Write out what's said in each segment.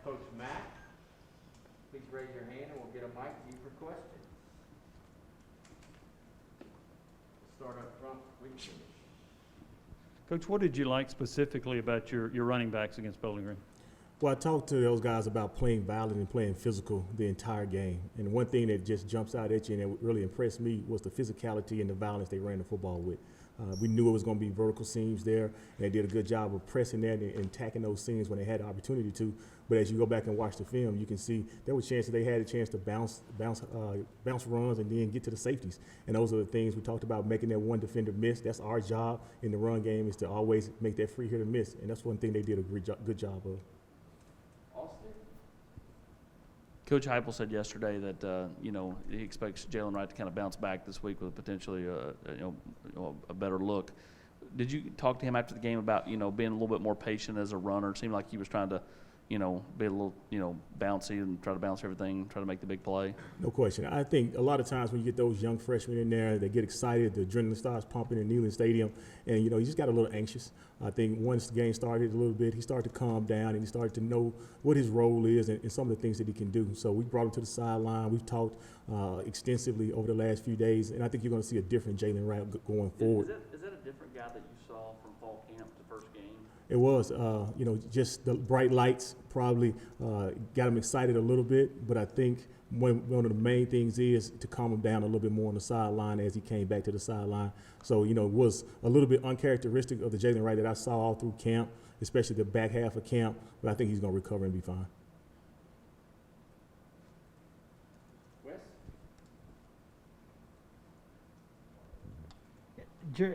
Coach Mack. Please raise your hand and we'll get a mic to you for questions. Start up front. Coach, what did you like specifically about your running backs against Bowling Green? Well, I talked to those guys about playing violent and playing physical the entire game. And one thing that just jumps out at you and that really impressed me was the physicality and the violence they ran the football with. We knew it was going to be vertical seams there, and they did a good job of pressing that and attacking those seams when they had the opportunity to. But as you go back and watch the film, you can see there were chances they had a chance to bounce runs and then get to the safeties. And those are the things we talked about, making that one defender miss. That's our job in the run game, is to always make that free hitter miss. And that's one thing they did a good job of. Coach Heupel said yesterday that he expects Jalen Wright to kind of bounce back this week with potentially a better look. Did you talk to him after the game about being a little bit more patient as a runner? It seemed like he was trying to be a little bouncy and try to bounce everything, try to make the big play. No question. I think a lot of times when you get those young freshmen in there, they get excited, the adrenaline starts pumping in Neyland Stadium, and he just got a little anxious. I think once the game started a little bit, he started to calm down and he started to know what his role is and some of the things that he can do. So we brought him to the sideline. We've talked extensively over the last few days, and I think you're going to see a different Jalen Wright going forward. Is that a different guy that you saw from fall camp the first game? It was, just the bright lights probably got him excited a little bit, but I think one of the main things is to calm him down a little bit more on the sideline as he came back to the sideline. So, it was a little bit uncharacteristic of the Jalen Wright that I saw all through camp, especially the back half of camp, but I think he's going to recover and be fine.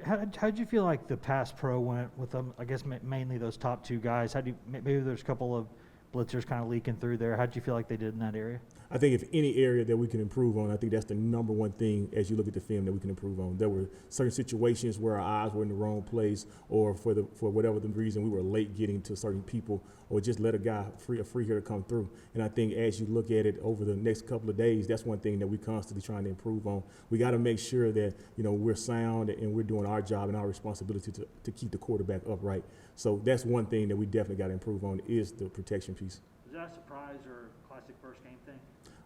How did you feel like the pass pro went with them? I guess mainly those top two guys. Maybe there's a couple of blitzers kind of leaking through there. How did you feel like they did in that area? I think if any area that we can improve on, I think that's the number one thing as you look at the film that we can improve on. There were certain situations where our eyes were in the wrong place, or for whatever the reason we were late getting to certain people, or just let a free hitter come through. And I think as you look at it over the next couple of days, that's one thing that we're constantly trying to improve on. We got to make sure that we're sound and we're doing our job and our responsibility to keep the quarterback upright. So that's one thing that we definitely got to improve on, is the protection piece. Was that a surprise or a classic first game thing?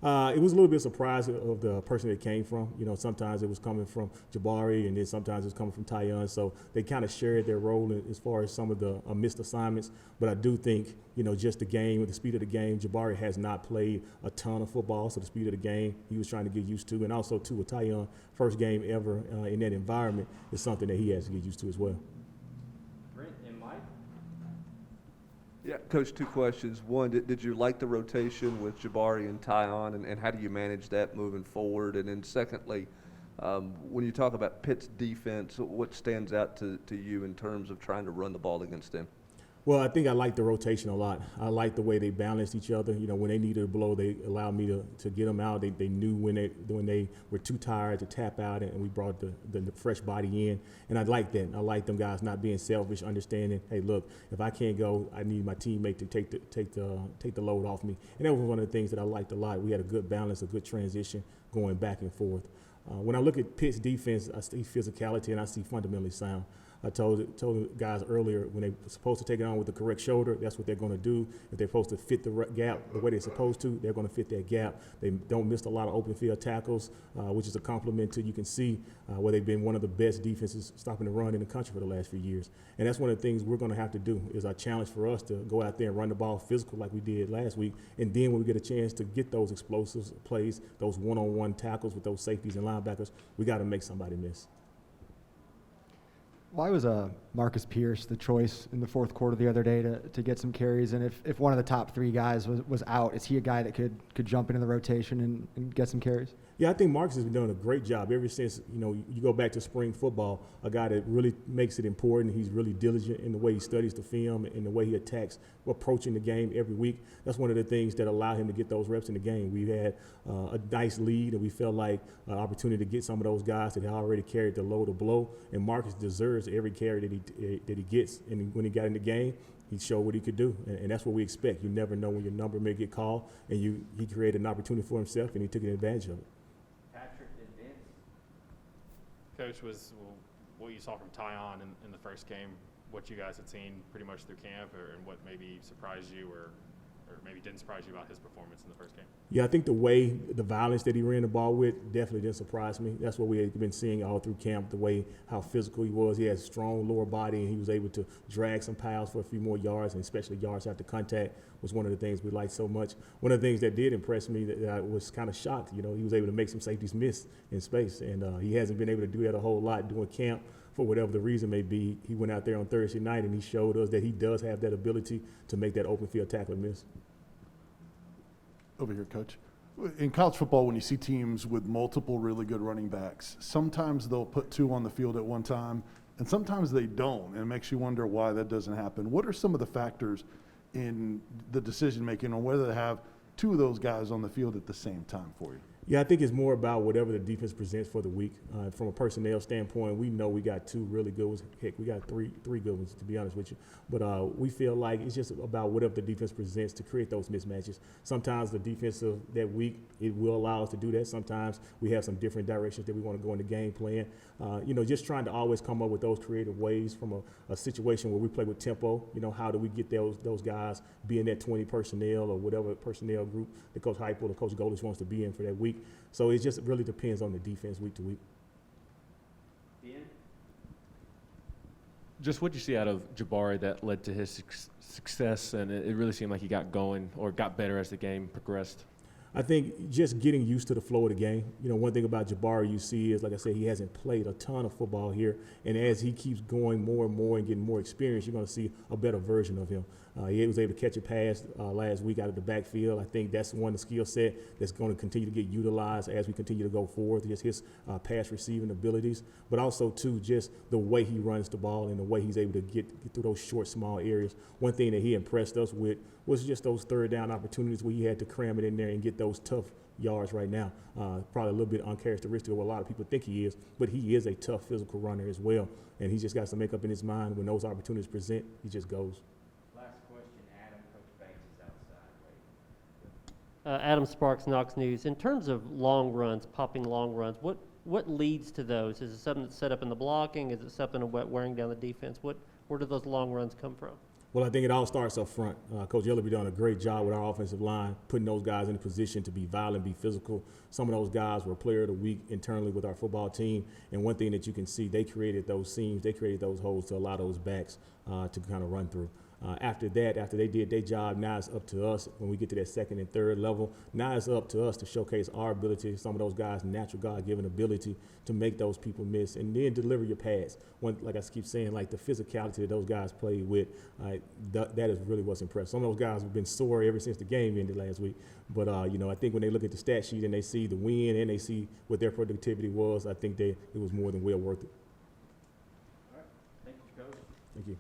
It was a little bit surprised of the person it came from. Sometimes it was coming from Jabari, and then sometimes it was coming from Tyon. So they kind of shared their role as far as some of the missed assignments. But I do think, just the game, with the speed of the game, Jabari has not played a ton of football, so the speed of the game he was trying to get used to. And also, too, with Tyon, first game ever in that environment is something that he has to get used to as well. Yeah, Coach, two questions. One, did you like the rotation with Jabari and Tyon, and how do you manage that moving forward? And then secondly, when you talk about Pitt's defense, what stands out to you in terms of trying to run the ball against them? Well, I think I like the rotation a lot. I like the way they balanced each other. When they needed a blow, they allowed me to get them out. They knew when they were too tired to tap out, and we brought the fresh body in. And I like that. I like them guys not being selfish, understanding, hey, look, if I can't go, I need my teammate to take the load off me. And that was one of the things that I liked a lot. We had a good balance, a good transition going back and forth. When I look at Pitt's defense, I see physicality and I see fundamentally sound. I told the guys earlier, when they're supposed to take it on with the correct shoulder, that's what they're going to do. If they're supposed to fit the gap the way they're supposed to, they're going to fit that gap. They don't miss a lot of open field tackles, which is a compliment to, you can see where they've been one of the best defenses stopping the run in the country for the last few years. And that's one of the things we're going to have to do, is our challenge for us to go out there and run the ball physical like we did last week. And then when we get a chance to get those explosive plays, those one-on-one tackles with those safeties and linebackers, we got to make somebody miss. Why was Marcus Pierce the choice in the fourth quarter the other day to get some carries? And if one of the top three guys was out, is he a guy that could jump into the rotation and get some carries? Yeah, I think Marcus has been doing a great job ever since, you go back to spring football, a guy that really makes it important. He's really diligent in the way he studies the film and the way he attacks, approaching the game every week. That's one of the things that allowed him to get those reps in the game. We had a nice lead, and we felt like an opportunity to get some of those guys that had already carried the load of blow, and Marcus deserves every carry that he gets. And when he got in the game, he showed what he could do, and that's what we expect. You never know when your number may get called, and he created an opportunity for himself, and he took advantage of it. Coach, was what you saw from Tyon in the first game, what you guys had seen pretty much through camp, and what maybe surprised you or or maybe didn't surprise you about his performance in the first game? Yeah, I think the way, the violence that he ran the ball with definitely didn't surprise me. That's what we had been seeing all through camp, the way how physical he was. He had a strong lower body, and he was able to drag some piles for a few more yards, and especially yards after contact was one of the things we liked so much. One of the things that did impress me that I was kind of shocked, he was able to make some safeties miss in space, and he hasn't been able to do that a whole lot during camp. For whatever the reason may be, he went out there on Thursday night and he showed us that he does have that ability to make that open field tackle miss. Over here, Coach. In college football, when you see teams with multiple really good running backs, sometimes they'll put two on the field at one time, and sometimes they don't, and it makes you wonder why that doesn't happen. What are some of the factors in the decision-making on whether to have two of those guys on the field at the same time for you? Yeah, I think it's more about whatever the defense presents for the week. From a personnel standpoint, we know we got two really good ones. Heck, we got three good ones, to be honest with you. But we feel like it's just about whatever the defense presents to create those mismatches. Sometimes the defensive that week, it will allow us to do that. Sometimes we have some different directions that we want to go in the game plan. Just trying to always come up with those creative ways from a situation where we play with tempo. How do we get those guys be in that 20 personnel or whatever personnel group that Coach Heupel or Coach Goldich wants to be in for that week. So it just really depends on the defense week to week. Ben? Just what you see out of Jabari that led to his success, and it really seemed like he got going or got better as the game progressed. I think just getting used to the flow of the game. One thing about Jabari you see is, like I said, he hasn't played a ton of football here. And as he keeps going more and more and getting more experience, you're going to see a better version of him. He was able to catch a pass last week out of the backfield. I think that's one skill set that's going to continue to get utilized as we continue to go forward, just his pass receiving abilities, but also, too, just the way he runs the ball and the way he's able to get through those short, small areas. One thing that he impressed us with was just those third down opportunities where he had to cram it in there and get those tough yards right now. Probably a little bit uncharacteristic of what a lot of people think he is, but he is a tough physical runner as well, and he just got to make up in his mind when those opportunities present, he just goes. Last question, Adam. Coach Banks is outside. Adam Sparks, Knox News. In terms of long runs, popping long runs, what leads to those? Is it something that's set up in the blocking? Is it something about wearing down the defense? Where do those long runs come from? Well, I think it all starts up front. Coach Ellerby done a great job with our offensive line, putting those guys in a position to be violent, be physical. Some of those guys were player of the week internally with our football team. And one thing that you can see, they created those seams, they created those holes to allow those backs to kind of run through. After they did their job, now it's up to us when we get to that second and third level. Now it's up to us to showcase our ability, some of those guys' natural God-given ability to make those people miss and then deliver your pass. Like I keep saying, like the physicality that those guys played with, that is really what's impressive. Some of those guys have been sore ever since the game ended last week. But, I think when they look at the stat sheet and they see the win and they see what their productivity was, I think it was more than well worth it. All right. Thank you, Coach. Thank you.